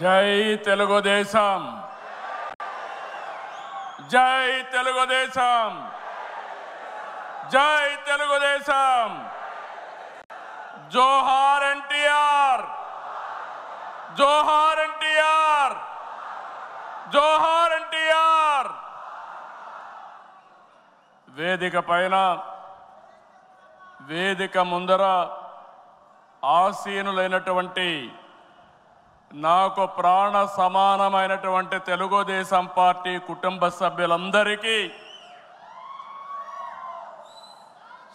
జై తెలుగుదేశం, జై తెలుగుదేశం, జై తెలుగుదేశం. జోహార్ ఎన్టీఆర్, జోహార్ ఎన్టీఆర్, జోహార్ ఎన్టీఆర్. వేదిక పైన, వేదిక ముందర ఆసీనులైనటువంటి నాకు ప్రాణ సమానమైనటువంటి తెలుగుదేశం పార్టీ కుటుంబ సభ్యులందరికీ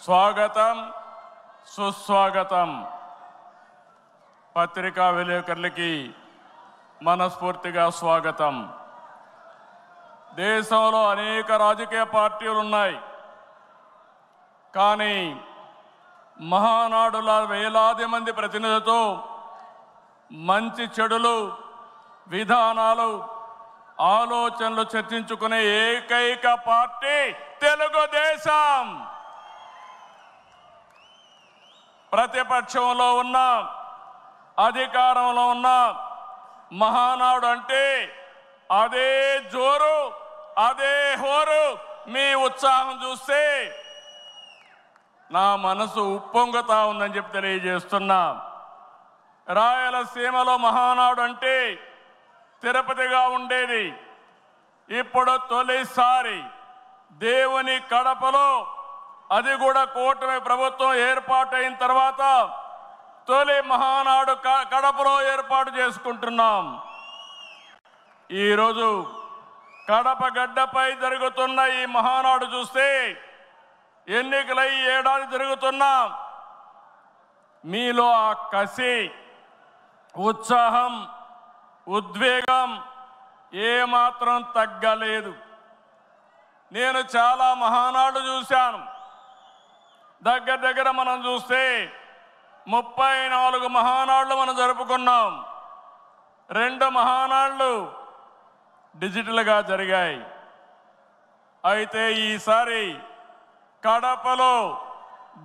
స్వాగతం, సుస్వాగతం. పత్రికా విలేకరులకి మనస్ఫూర్తిగా స్వాగతం. దేశంలో అనేక రాజకీయ పార్టీలు ఉన్నాయి, కానీ మహానాడుల వేలాది మంది ప్రతినిధులతో మంచి చెడులు, విధానాలు, ఆలోచనలు చర్చించుకునే ఏకైక పార్టీ తెలుగుదేశం. ప్రతిపక్షంలో ఉన్న, అధికారంలో ఉన్న మహానాడు అంటే అదే జోరు, అదే హోరు. మీ ఉత్సాహం చూస్తే నా మనసు ఉప్పొంగుతా ఉందని చెప్పి తెలియజేస్తున్నా. రాయలసీమలో మహానాడు అంటే తిరుపతిగా ఉండేది. ఇప్పుడు తొలిసారి దేవుని కడపలో, అది కూడా కూటమి ప్రభుత్వం ఏర్పాటైన తర్వాత తొలి మహానాడు కడపలో ఏర్పాటు చేసుకుంటున్నాం. ఈరోజు కడప గడ్డపై జరుగుతున్న ఈ మహానాడు చూస్తే ఎన్నికలై ఏడాది జరుగుతున్నా మీలో ఆ కసి, ఉత్సాహం, ఉద్వేగం ఏమాత్రం తగ్గలేదు. నేను చాలా మహానాడు చూశాను. దగ్గర మనం చూస్తే 34 మహానాడులు మనం జరుపుకున్నాం. 2 మహానాడులు డిజిటల్గా జరిగాయి. అయితే ఈసారి కడపలో,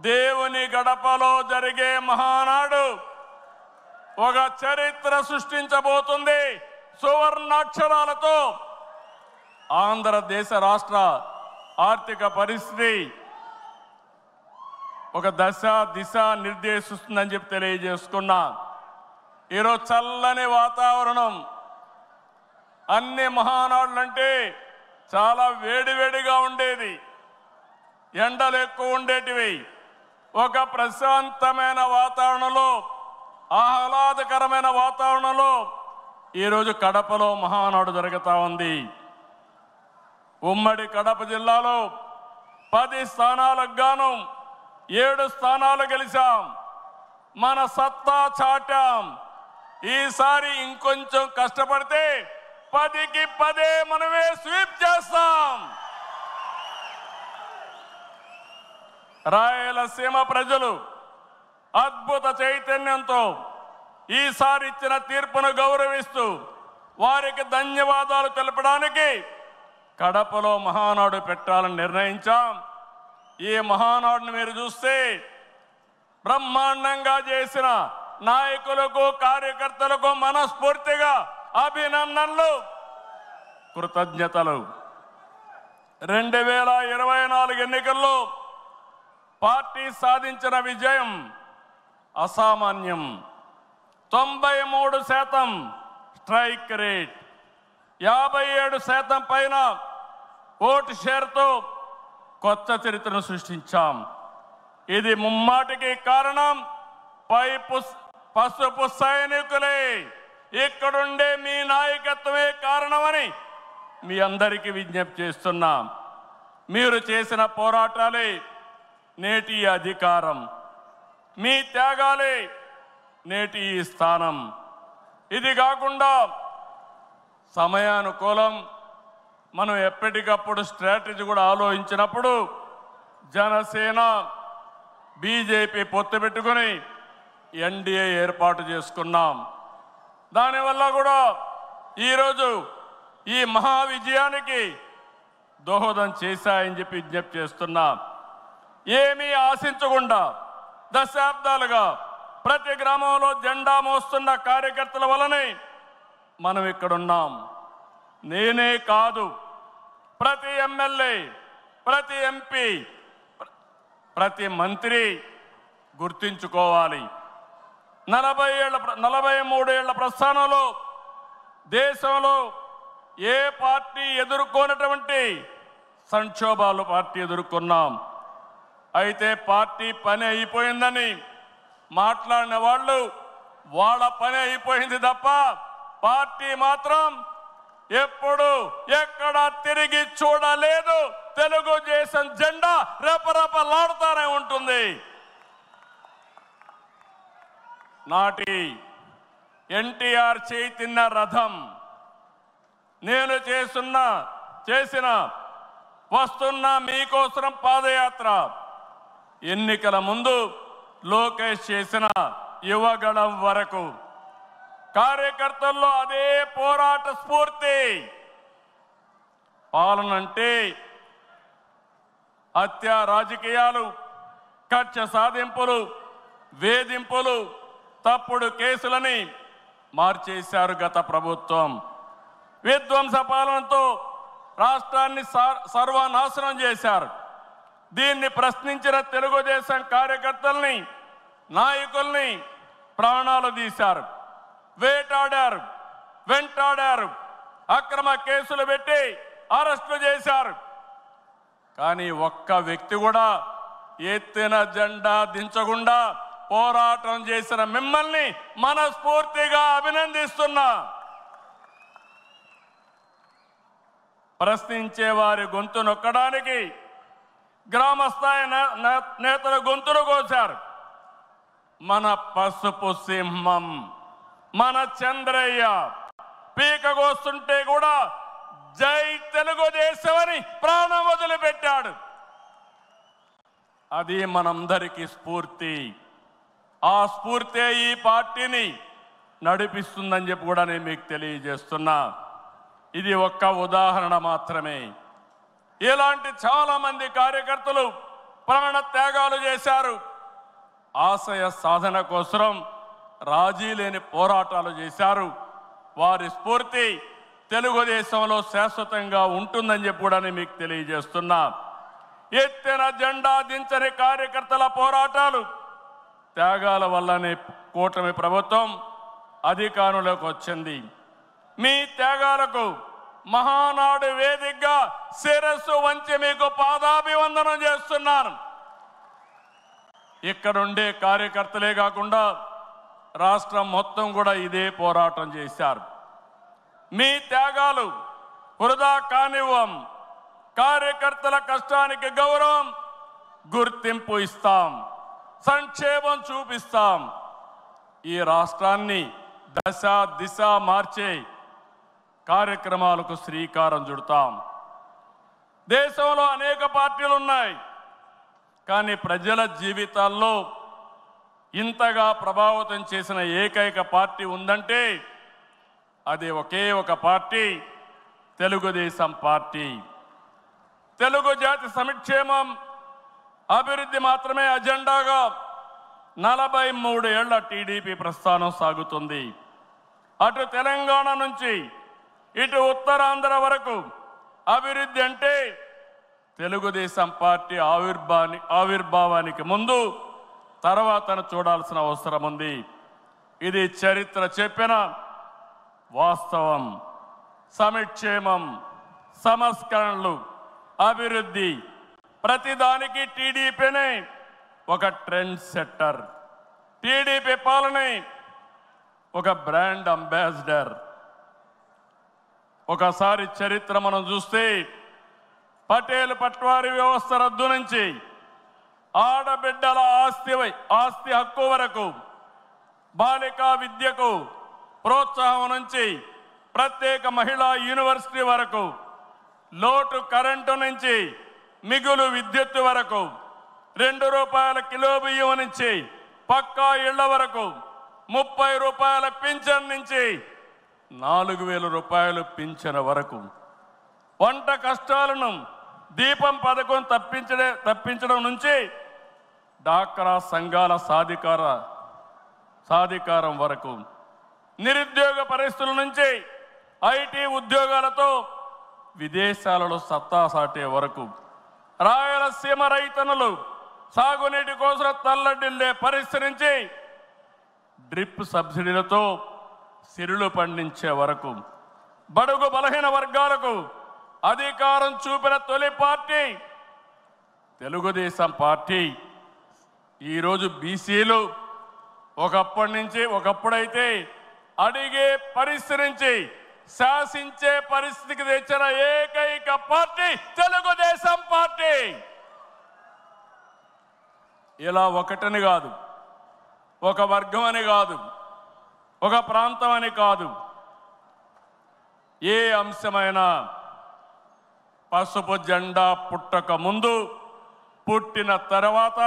దేవుని గడపలో జరిగే మహానాడు ఒక చరిత్ర సృష్టించబోతుంది. సువర్ణాక్షరాలతో ఆంధ్రదేశ రాష్ట్ర ఆర్థిక పరిస్థితి ఒక దిశ నిర్దేశిస్తుందని చెప్పి తెలియజేసుకున్నా. ఈరోజు చల్లని వాతావరణం. అన్ని మహానాడులంటే చాలా వేడివేడిగా ఉండేది, ఎండలు ఎక్కువ ఉండేటివి. ఒక ప్రశాంతమైన వాతావరణంలో, ఆహ్లాదకరమైన వాతావరణంలో ఈరోజు కడపలో మహానాడు జరుగుతూ ఉంది. ఉమ్మడి కడప జిల్లాలో 10 స్థానాలకు గాను 7 స్థానాలు గెలిచాం. మన సత్తా చాటాం. ఈసారి ఇంకొంచెం కష్టపడితే 10కి 10 మనమే స్వీప్ చేస్తాం. రాయలసీమ ప్రజలు అద్భుత చైతన్యంతో ఈసారి ఇచ్చిన తీర్పును గౌరవిస్తూ వారికి ధన్యవాదాలు తెలపడానికి కడపలో మహానాడు పెట్టాలని నిర్ణయించాం. ఈ మహానాడును మీరు చూస్తే బ్రహ్మాండంగా చేసిన నాయకులకు, కార్యకర్తలకు మనస్ఫూర్తిగా అభినందనలు, కృతజ్ఞతలు. 2024 ఎన్నికల్లో పార్టీ సాధించిన విజయం అసామాన్యం. 93% స్ట్రైక్ రేట్, 57% పైన ఓటు షేర్తో కొత్త చరిత్రను సృష్టించాం. ఇది ముమ్మాటికి కారణం పసుపు సైనికులే. ఇక్కడుండే మీ నాయకత్వమే కారణమని మీ అందరికీ విజ్ఞప్తి చేస్తున్నాం. మీరు చేసిన పోరాటాలే నేటి అధికారం, మీ త్యాగాలే నేటి ఈ స్థానం. ఇది కాకుండా సమయానుకూలం మనం ఎప్పటికప్పుడు స్ట్రాటజీ కూడా ఆలోచించినప్పుడు జనసేన, బీజేపీ పొత్తు పెట్టుకుని ఎన్డీఏ ఏర్పాటు చేసుకున్నాం. దానివల్ల కూడా ఈరోజు ఈ మహా విజయానికి దోహదం చేశాయని చెప్పి విజ్ఞప్తి చేస్తున్నా. ఏమీ ఆశించకుండా దశాబ్దాలుగా ప్రతి గ్రామంలో జెండా మోస్తున్న కార్యకర్తల వలనే మనం ఇక్కడున్నాం. నేనే కాదు, ప్రతి ఎమ్మెల్యే, ప్రతి ఎంపీ, ప్రతి మంత్రి గుర్తించుకోవాలి. 43 ఏళ్ల ప్రస్థానంలో దేశంలో ఏ పార్టీ ఎదుర్కొన్నటువంటి సంక్షోభాలు పార్టీ ఎదుర్కొన్నాం. అయితే పార్టీ పని అయిపోయిందని మాట్లాడిన వాళ్ళు వాళ్ళ పని అయిపోయింది తప్ప పార్టీ మాత్రం ఎప్పుడు ఎక్కడ తిరిగి చూడలేదు. తెలుగుదేశం జెండా రెపరెపలాడుతూనే ఉంటుంది. నాటి ఎన్టీఆర్ చైతన్య రథం, నేను చేసిన వస్తున్న మీకోసం పాదయాత్ర, ఎన్నికల ముందు లోకేష్ చేసిన యువగళం వరకు కార్యకర్తల్లో అదే పోరాట స్ఫూర్తి. పాలనంటే హత్య రాజకీయాలు, కక్ష సాధింపులు, వేధింపులు, తప్పుడు కేసులని మార్చేశారు గత ప్రభుత్వం. విధ్వంస పాలనతో రాష్ట్రాన్ని సర్వనాశనం చేశారు. దీన్ని ప్రశ్నించిన తెలుగుదేశం కార్యకర్తల్ని, నాయకుల్ని ప్రాణాలు తీశారు, వేటాడారు, వెంటాడారు, అక్రమ కేసులు పెట్టి అరెస్టులు చేశారు. కానీ ఒక్క వ్యక్తి కూడా ఎత్తిన జెండా దించకుండా పోరాటం చేసిన మిమ్మల్ని మనస్ఫూర్తిగా అభినందిస్తున్నా. ప్రశ్నించే వారి గొంతు నొక్కడానికి గ్రామస్థాయి నేతల గొంతులు కోశారు. మన పసుపు సింహం, మన చంద్రయ్య పీకగోస్తుంటే కూడా జై తెలుగుదేశం అని ప్రాణం వదిలిపెట్టాడు. అది మనందరికీ స్ఫూర్తి. ఆ స్ఫూర్తే ఈ పార్టీని నడిపిస్తుందని చెప్పి కూడా నేను మీకు తెలియజేస్తున్నా. ఇది ఒక్క ఉదాహరణ మాత్రమే. ఇలాంటి చాలా మంది కార్యకర్తలు ప్రాణ త్యాగాలు చేశారు. ఆశయ సాధన కోసం రాజీ లేని పోరాటాలు చేశారు. వారి స్ఫూర్తి తెలుగుదేశంలో శాశ్వతంగా ఉంటుందని చెప్పి కూడా నేను మీకు తెలియజేస్తున్నా. ఎత్తిన జెండా దించని కార్యకర్తల పోరాటాలు, త్యాగాల వల్లనే కూటమి ప్రభుత్వం అధికారంలోకి వచ్చింది. మీ త్యాగాలకు మహానాడు వేదికగా శిరస్సు వంచి మీకు పాదాభివందనం చేస్తున్నాను. ఇక్కడుండే కార్యకర్తలే కాకుండా రాష్ట్రం మొత్తం కూడా ఇదే పోరాటం చేశారు. మీ త్యాగాలు వృధా కానివ్వం. కార్యకర్తల కష్టానికి గౌరవం, గుర్తింపు ఇస్తాం, సంక్షేమం చూపిస్తాం. ఈ రాష్ట్రాన్ని దశ దిశ మార్చే కార్యక్రమాలకు శ్రీకారం చుడతాం. దేశంలో అనేక పార్టీలు ఉన్నాయి, కానీ ప్రజల జీవితాల్లో ఇంతగా ప్రభావితం చేసిన ఏకైక పార్టీ ఉందంటే అది ఒకే ఒక పార్టీ, తెలుగుదేశం పార్టీ. తెలుగు జాతి సంక్షేమం, అభివృద్ధి మాత్రమే అజెండాగా 43 ఏళ్ల టీడీపీ ప్రస్థానం సాగుతుంది. అటు తెలంగాణ నుంచి ఇటు ఉత్తరాంధ్ర వరకు అభివృద్ధి అంటే తెలుగుదేశం పార్టీ ఆవిర్భావానికి ముందు తర్వాతను చూడాల్సిన అవసరం ఉంది. ఇది చరిత్ర చెప్పిన వాస్తవం. సంక్షేమం, సంస్కరణలు, అభివృద్ధి, ప్రతిదానికి టీడీపీనే ఒక ట్రెండ్ సెట్టర్. టీడీపీ పాలనే ఒక బ్రాండ్ అంబాసిడర్. ఒకసారి చరిత్ర మనం చూస్తే పటేల్ పట్వారీ వ్యవస్థ రద్దు నుంచి ఆడబిడ్డల ఆస్తి హక్కు వరకు, బాలికా విద్యకు ప్రోత్సాహం నుంచి ప్రత్యేక మహిళా యూనివర్సిటీ వరకు, లోటు కరెంటు నుంచి మిగులు విద్యుత్ వరకు, 2 రూపాయల కిలో బియ్యం నుంచి పక్కా ఇళ్ల వరకు, 30 రూపాయల పింఛన్ నుంచి 4,000 రూపాయలు పింఛన్ వరకు, వంట కష్టాలను దీపం పథకం తప్పించడం నుంచి డాక్రా సంఘాల సాధికార సాధికారం వరకు, నిరుద్యోగ పరిస్థితుల నుంచి ఐటీ ఉద్యోగాలతో విదేశాలలో సత్తా సాటే వరకు, రాయలసీమ రైతన్నులు సాగునీటి కోసం తల్లడిల్లే పరిస్థితి నుంచి డ్రిప్ సబ్సిడీలతో సిరులు పండించే వరకు, బడుగు బలహీన వర్గాలకు అధికారం చూపిన తొలి పార్టీ తెలుగుదేశం పార్టీ. ఈరోజు బీసీలు ఒకప్పుడైతే అడిగే పరిస్థితి నుంచి శాసించే పరిస్థితికి తెచ్చిన ఏకైక పార్టీ తెలుగుదేశం పార్టీ. ఇలా ఒకటని కాదు, ఒక వర్గం అని కాదు, ఒక ప్రాంతం అని కాదు, ఏ అంశమైనా పసుపు జెండా పుట్టక ముందు, పుట్టిన తర్వాత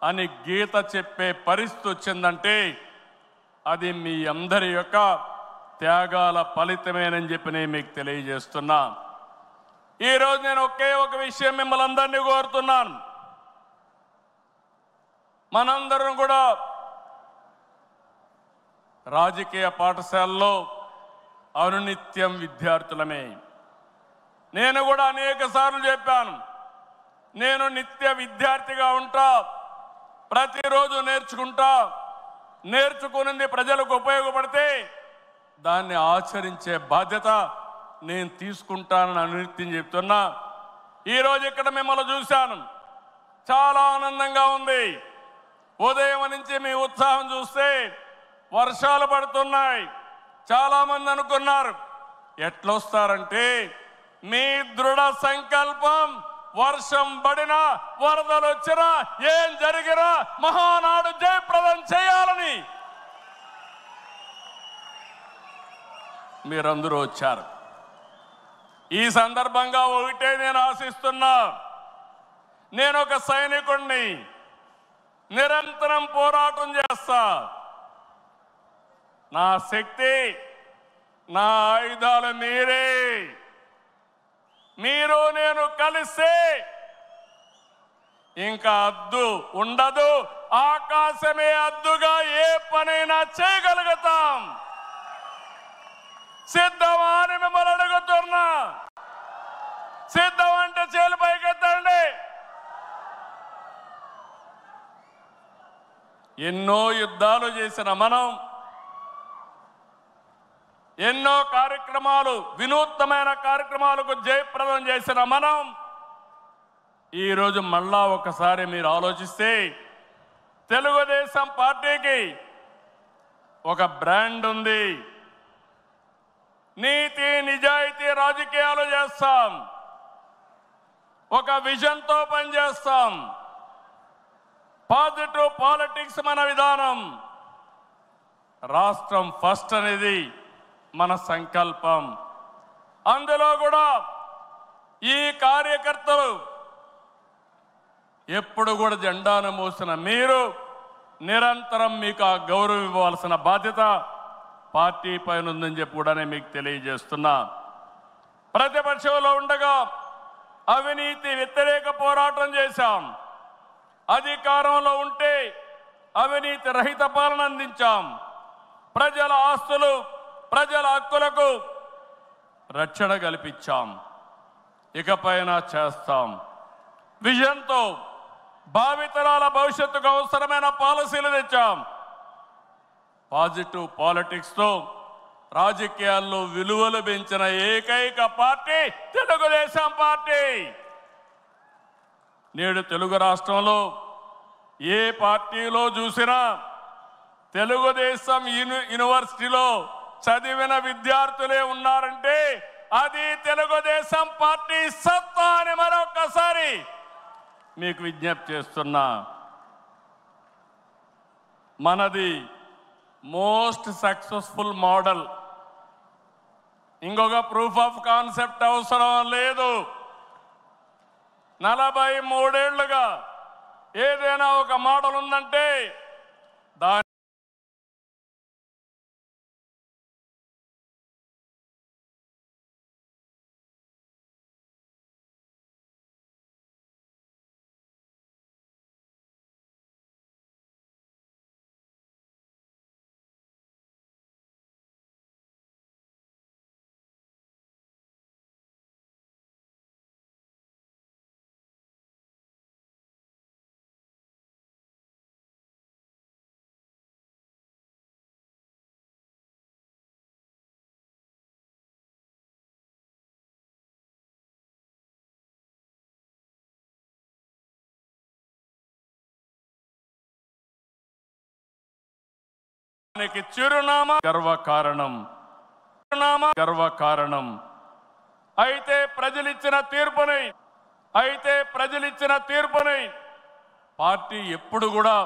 అని గీత చెప్పే పరిస్థితి వచ్చిందంటే అది మీ అందరి యొక్క త్యాగాల ఫలితమేనని చెప్పి నేను మీకు తెలియజేస్తున్నా. ఈరోజు నేను ఒకే ఒక విషయం మిమ్మల్ని అందరినీ కోరుతున్నాను. మనందరం కూడా రాజకీయ పాఠశాలలో అనునిత్యం విద్యార్థులమే. నేను కూడా అనేక సార్లు చెప్పాను, నేను నిత్య విద్యార్థిగా ఉంటా, ప్రతిరోజు నేర్చుకుంటా, నేర్చుకున్నది ప్రజలకు ఉపయోగపడితే దాన్ని ఆచరించే బాధ్యత నేను తీసుకుంటానని అనునిత్యం చెప్తున్నా. ఈరోజు ఇక్కడ మిమ్మల్ని చూశాను, చాలా ఆనందంగా ఉంది. ఉదయం నుంచి మీ ఉత్సాహం చూస్తే వర్షాలు పడుతున్నాయి. చాలామంది అనుకున్నారు ఎట్లొస్తారంటే మీ దృఢ సంకల్పం వర్షం పడినా వరదలు వచ్చినా ఏం జరిగినా మహానాడు జయప్రదం చేయాలని మీరందరూ వచ్చారు. ఈ సందర్భంగా ఒకటే నేను ఆశిస్తున్నా, నేను ఒక సైనికుణ్ణి, నిరంతరం పోరాటం చేస్తా. నా శక్తి, నా ఆయుధాలు మీరే. మీరు నేను కలిస్తే ఇంకా అద్దు ఉండదు, ఆకాశమే అద్దుగా ఏ పనైనా చేయగలుగుతాం. సిద్ధమా అని మిమ్మల్ని అడుగుతున్నా. సిద్ధం అంటే చేలు పైకెత్తండి. ఎన్నో యుద్ధాలు చేసిన మనం, ఎన్నో కార్యక్రమాలు, వినూత్నమైన కార్యక్రమాలకు జయప్రదం చేసిన మనం ఈరోజు మళ్ళా ఒకసారి మీరు ఆలోచిస్తే తెలుగుదేశం పార్టీకి ఒక బ్రాండ్ ఉంది. నీతి నిజాయితీ రాజకీయాలు చేస్తాం, ఒక విజన్తో పనిచేస్తాం. పాజిటివ్ పాలిటిక్స్ మన విధానం. రాష్ట్రం ఫస్ట్ అనేది మన సంకల్పం. అందులో కూడా ఈ కార్యకర్తలు ఎప్పుడు కూడా జెండాను మోసిన మీరు నిరంతరం మీకు ఆ గౌరవం ఇవ్వాల్సిన బాధ్యత పార్టీ పైన ఉందని చెప్పి కూడా మీకు తెలియజేస్తున్నా. ప్రతిపక్షంలో ఉండగా అవినీతి వ్యతిరేక పోరాటం చేశాం. అధికారంలో ఉంటే అవినీతి రహిత పాలన అందించాం. ప్రజల ఆస్తులు, ప్రజల హక్కులకు రక్షణ కల్పించాం. ఇకపైన చేస్తాం. విజన్తో భావితరాల భవిష్యత్తుకు అవసరమైన పాలసీలు తెచ్చాం. పాజిటివ్ పాలిటిక్స్తో రాజకీయాల్లో విలువలు పెంచిన ఏకైక పార్టీ తెలుగుదేశం పార్టీ. నేడు తెలుగు రాష్ట్రంలో ఏ పార్టీలో చూసినా తెలుగుదేశం యూనివర్సిటీలో చదివిన విద్యార్థులే ఉన్నారంటే అది తెలుగుదేశం పార్టీ సత్తా అని మరొకసారి మీకు విజ్ఞప్తి చేస్తున్నా. మనది మోస్ట్ సక్సెస్ఫుల్ మోడల్. ఇంకొక ప్రూఫ్ ఆఫ్ కాన్సెప్ట్ అవసరం లేదు. 43 ఏళ్లుగా ఏదైనా ఒక మోడల్ ఉందంటే దాని చిరునామా గర్వకారణం. అయితే ప్రజలిచ్చిన తీర్పుని పార్టీ ఎప్పుడు కూడా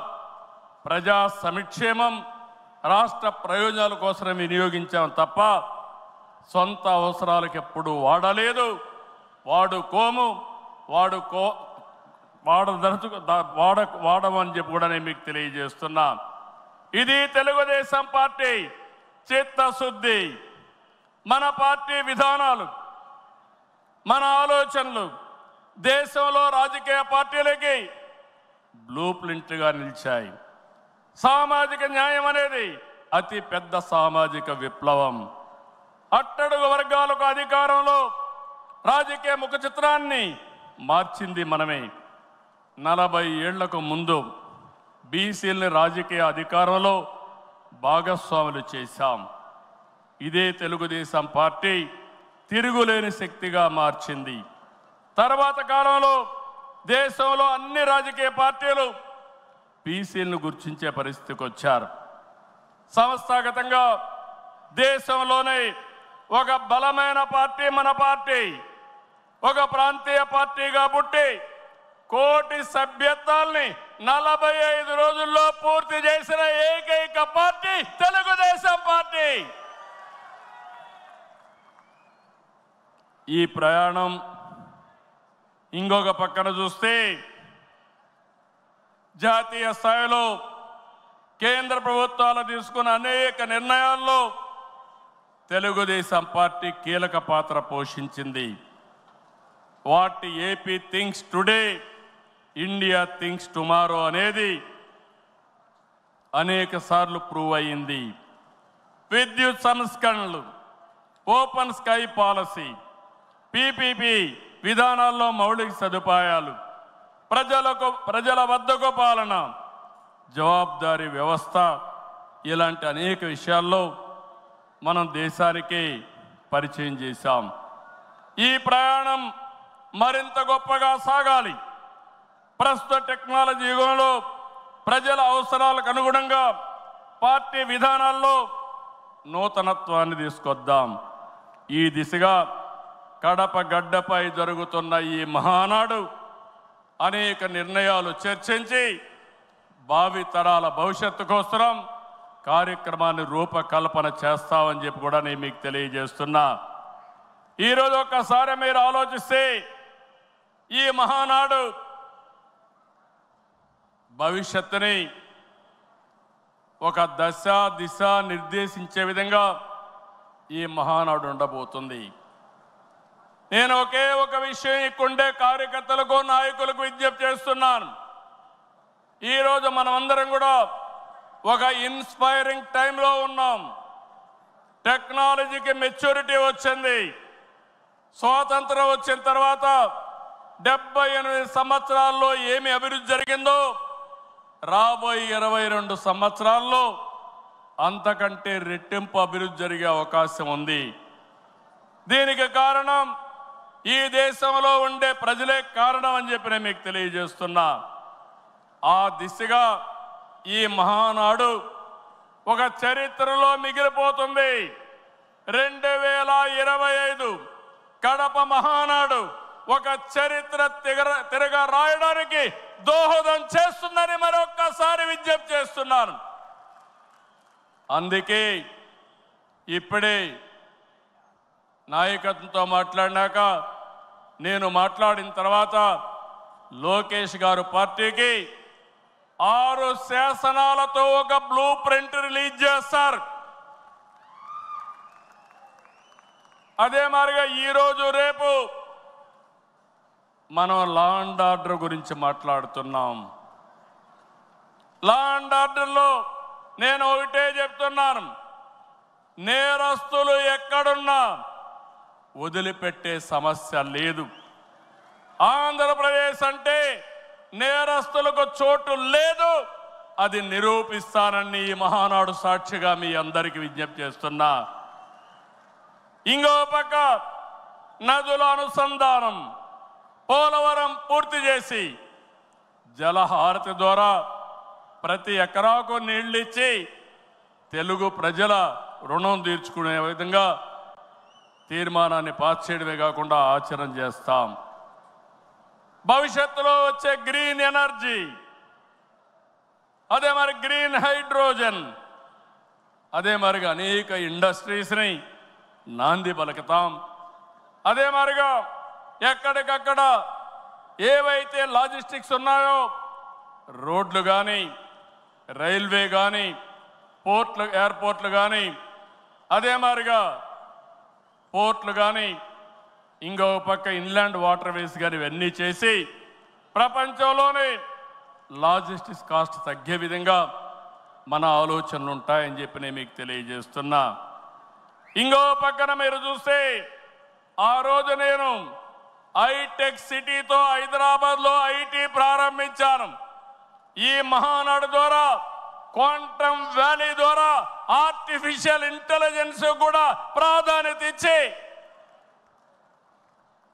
ప్రజా సంక్షేమం, రాష్ట్ర ప్రయోజనాల కోసం వినియోగించాం తప్ప సొంత అవసరాలకు ఎప్పుడు వాడలేదు, వాడమని చెప్పి కూడా నేను మీకు తెలియజేస్తున్నా. ఇది తెలుగుదేశం పార్టీ చిత్తశుద్ధి. మన పార్టీ విధానాలు, మన ఆలోచనలు దేశంలో రాజకీయ పార్టీలకి బ్లూ ప్రింట్గా నిలిచాయి. సామాజిక న్యాయం అనేది అతి పెద్ద సామాజిక విప్లవం. అట్టడుగు వర్గాలకు అధికారంలో రాజకీయ ముఖ చిత్రాన్ని మార్చింది మనమే. 40 ఏళ్లకు ముందు బీసీలని రాజకీయ అధికారంలో భాగస్వాములు చేశాం. ఇదే తెలుగుదేశం పార్టీ తిరుగులేని శక్తిగా మార్చింది. తర్వాత కాలంలో దేశంలో అన్ని రాజకీయ పార్టీలు బీసీలను గుర్తించే పరిస్థితికి వచ్చారు. సంస్థాగతంగా దేశంలోనే ఒక బలమైన పార్టీ మన పార్టీ. ఒక ప్రాంతీయ పార్టీగా పుట్టి కోటి సభ్యత్వాల్ని 45 రోజుల్లో పూర్తి చేసిన ఏకైక పార్టీ తెలుగుదేశం పార్టీ. ఈ ప్రయాణం ఇంకొక పక్కన చూస్తే జాతీయ స్థాయిలో కేంద్ర ప్రభుత్వాలు తీసుకున్న అనేక నిర్ణయాల్లో తెలుగుదేశం పార్టీ కీలక పాత్ర పోషించింది. What AP thinks today, India thinks tomorrow అనేది అనేక సార్లు ప్రూవ్ అయింది. విద్యుత్ సంస్కరణలు, ఓపెన్ స్కై పాలసీ, పీపీపీ విధానాల్లో మౌలిక సదుపాయాలు, ప్రజల వద్దకు పాలన, జవాబుదారీ వ్యవస్థ, ఇలాంటి అనేక విషయాల్లో మనం దేశానికి పరిచయం చేశాం. ఈ ప్రయాణం మరింత గొప్పగా సాగాలి. ప్రస్తుత టెక్నాలజీ యుగంలో ప్రజల అవసరాలకు అనుగుణంగా పార్టీ విధానాల్లో నూతనత్వాన్ని తీసుకొద్దాం. ఈ దిశగా కడప గడ్డపై జరుగుతున్న ఈ మహానాడు అనేక నిర్ణయాలు చర్చించి భావితరాల భవిష్యత్తు కోసం కార్యక్రమాన్ని రూపకల్పన చేస్తామని చెప్పి కూడా నేను మీకు తెలియజేస్తున్నా. ఈరోజు ఒక్కసారి మీరు ఆలోచిస్తే ఈ మహానాడు భవిష్యత్తుని ఒక దశ దిశ నిర్దేశించే విధంగా ఈ మహానాడు ఉండబోతుంది. నేను ఒకే ఒక విషయం ఇక్కడుండే కార్యకర్తలకు, నాయకులకు విజ్ఞప్తి చేస్తున్నాను. ఈరోజు మనమందరం కూడా ఒక ఇన్స్పైరింగ్ టైంలో ఉన్నాం. టెక్నాలజీకి మెచ్యూరిటీ వచ్చింది. స్వాతంత్రం వచ్చిన తర్వాత 78 సంవత్సరాల్లో ఏమి అభివృద్ధి జరిగిందో రాబోయే 22 సంవత్సరాల్లో అంతకంటే రెట్టింపు అభివృద్ధి జరిగే అవకాశం ఉంది. దీనికి కారణం ఈ దేశంలో ఉండే ప్రజలే కారణం అని చెప్పి నేను మీకు తెలియజేస్తున్నా. ఆ దిశగా ఈ మహానాడు ఒక చరిత్రలో మిగిలిపోతుంది. 2025 కడప మహానాడు ఒక చరిత్ర తిరగ రాయడానికి దోహదం చేస్తుందని మరొక్కసారి విజ్ఞప్తి చేస్తున్నాను. అందుకే ఇప్పుడే నాయకత్వంతో మాట్లాడినాక నేను మాట్లాడిన తర్వాత లోకేష్ గారు పార్టీకి 6 శాసనాలతో ఒక బ్లూ ప్రింట్ రిలీజ్ చేస్తారు. అదే మాదిరిగా ఈరోజు రేపు మనం లా అండ్ ఆర్డర్ గురించి మాట్లాడుతున్నాం. లా అండ్ ఆర్డర్లో నేను ఒకటే చెప్తున్నాను, నేరస్తులు ఎక్కడున్నా వదిలిపెట్టే సమస్య లేదు. ఆంధ్రప్రదేశ్ అంటే నేరస్తులకు చోటు లేదు. అది నిరూపిస్తానని ఈ మహానాడు సాక్షిగా మీ అందరికీ విజ్ఞప్తి చేస్తున్నా. ఇంకో పక్క నదుల అనుసంధానం, పోలవరం పూర్తి చేసి జలహారతి ద్వారా ప్రతి ఎకరాకు నీళ్ళిచ్చి తెలుగు ప్రజల రుణం తీర్చుకునే విధంగా తీర్మానాన్ని పాస్ చేయడమే కాకుండా ఆచరణ చేస్తాం. భవిష్యత్తులో వచ్చే గ్రీన్ ఎనర్జీ, అదే మరి గ్రీన్ హైడ్రోజన్, అదే మరిగా అనేక ఇండస్ట్రీస్ని నాంది పలుకుతాం. అదే మరిగా ఎక్కడికక్కడ ఏవైతే లాజిస్టిక్స్ ఉన్నాయో, రోడ్లు కానీ, రైల్వే కానీ, పోర్ట్లు, ఎయిర్పోర్ట్లు కానీ, అదే మరిగా పోర్ట్లు కానీ, ఇంకో పక్క ఇన్లాండ్ వాటర్ వేస్ కానీ ఇవన్నీ చేసి ప్రపంచంలోనే లాజిస్టిక్స్ కాస్ట్ తగ్గే విధంగా మన ఆలోచనలు ఉంటాయని చెప్పి నేను మీకు తెలియజేస్తున్నా. ఇంకో పక్కన మీరు చూస్తే ఆ రోజు నేను హైటెక్ సిటీతో హైదరాబాద్లో ఐటీ ప్రారంభించాను. ఈ మహానాడు ద్వారా, క్వాంటమ్ వ్యాలీ ద్వారా ఆర్టిఫిషియల్ ఇంటెలిజెన్స్ కూడా ప్రాధాన్యత ఇచ్చి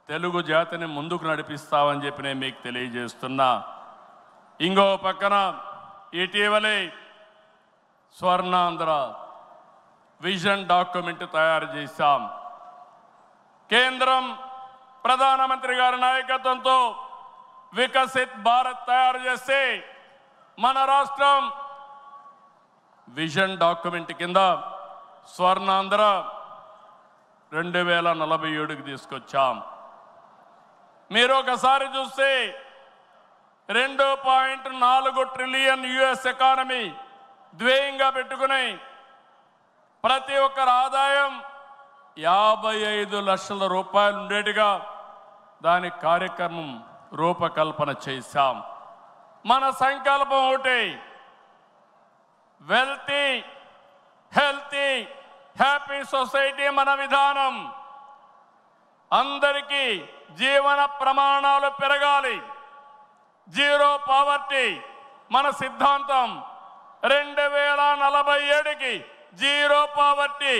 తెలుగు జాతిని ముందుకు నడిపిస్తామని చెప్పి నేను మీకు తెలియజేస్తున్నా. ఇంకో పక్కన ఇటీవలే స్వర్ణాంధ్ర విజన్ డాక్యుమెంట్ తయారు చేశాం. కేంద్రం ప్రధానమంత్రి గారి నాయకత్వంతో వికసిత్ భారత్ తయారు చేస్తే మన రాష్ట్రం విజన్ డాక్యుమెంట్ కింద స్వర్ణాంధ్ర 2047కి తీసుకొచ్చాం. మీరు ఒకసారి చూస్తే 2.4 ట్రిలియన్ యుఎస్ ఎకానమీ ధ్యేయంగా పెట్టుకుని ప్రతి ఒక్కరి ఆదాయం 55 లక్షల రూపాయలు ఉండేట్టుగా దాని కార్యక్రమం రూపకల్పన చేశాం. మన సంకల్పం ఒకటి, వెల్తీ, హెల్తీ, హ్యాపీ సొసైటీ మన విధానం. అందరికీ జీవన ప్రమాణాలు పెరగాలి, జీరో పావర్టీ మన సిద్ధాంతం. 2047కి జీరో పావర్టీ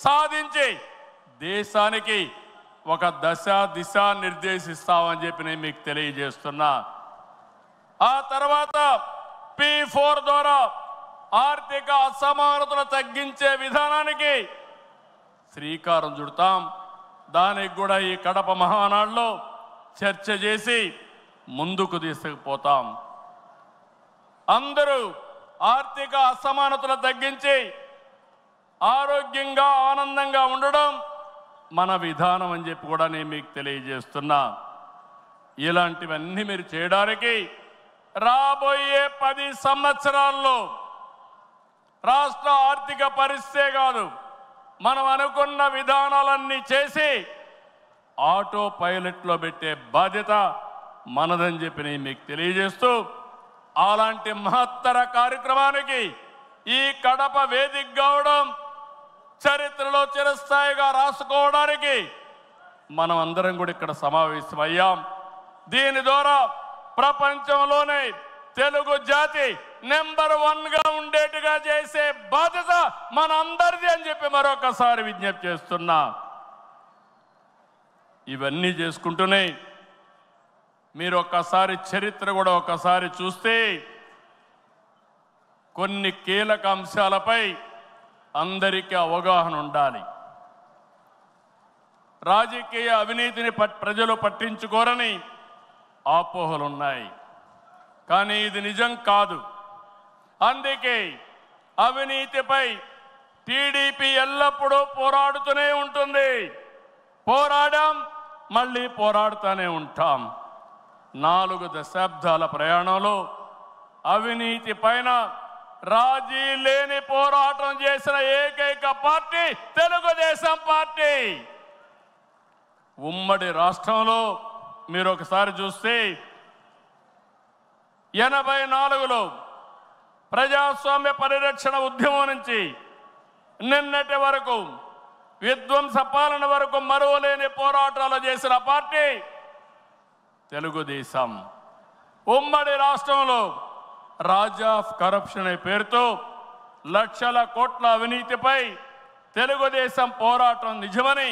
సాధించి దేశానికి ఒక దిశ నిర్దేశిస్తామని చెప్పి నేను మీకు తెలియజేస్తున్నా. ఆ తర్వాత P4 ద్వారా ఆర్థిక అసమానతలు తగ్గించే విధానానికి శ్రీకారం చుడతాం. దానికి కూడా ఈ కడప మహానాడులో చర్చ చేసి ముందుకు తీసుకుపోతాం. అందరూ ఆర్థిక అసమానతలు తగ్గించి ఆరోగ్యంగా, ఆనందంగా ఉండడం మన విధానం అని చెప్పి కూడా నేను మీకు తెలియజేస్తున్నా. ఇలాంటివన్నీ మీరు చేయడానికి రాబోయే 10 సంవత్సరాల్లో రాష్ట్ర ఆర్థిక పరిస్థితే కాదు, మనం అనుకున్న విధానాలన్నీ చేసి ఆటో పైలట్లో పెట్టే బాధ్యత మనదని చెప్పి నేను మీకు తెలియజేస్తూ, అలాంటి మహత్తర కార్యక్రమానికి ఈ కడప వేదిక కావడం, చరిత్రలో చిరస్థాయిగా రాసుకోవడానికి మనం అందరం కూడా ఇక్కడ సమావేశమయ్యాం. దీని ద్వారా ప్రపంచంలోనే తెలుగు జాతి నెంబర్ 1గా ఉండేట్టుగా చేసే బాధ్యత మన అందరిది అని చెప్పి మరొకసారి విజ్ఞప్తి చేస్తున్నా. ఇవన్నీ చేసుకుంటూనే మీరు ఒక్కసారి చరిత్ర కూడా ఒకసారి చూస్తే కొన్ని కీలక అంశాలపై అందరికీ అవగాహన ఉండాలి. రాజకీయ అవినీతిని ప్రజలు పట్టించుకోరని అపోహలున్నాయి, కానీ ఇది నిజం కాదు. అందుకే అవినీతిపై టీడీపీ ఎల్లప్పుడూ పోరాడుతూనే ఉంటుంది. పోరాడాం, మళ్ళీ పోరాడుతూనే ఉంటాం. 4 దశాబ్దాల ప్రయాణంలో అవినీతి పైన రాజీ లేని పోరాటం చేసిన ఏకైక పార్టీ తెలుగుదేశం పార్టీ. ఉమ్మడి రాష్ట్రంలో మీరు ఒకసారి చూస్తే 84లో ప్రజాస్వామ్య పరిరక్షణ ఉద్యమం నుంచి నిన్నటి వరకు విధ్వంస పాలన వరకు మరువలేని పోరాటాలు చేసిన పార్టీ తెలుగుదేశం. ఉమ్మడి రాష్ట్రంలో రాజ్ ఆఫ్ కరప్షన్ అనే పేరుతో లక్షల కోట్ల అవినీతిపై తెలుగుదేశం పోరాటం నిజమని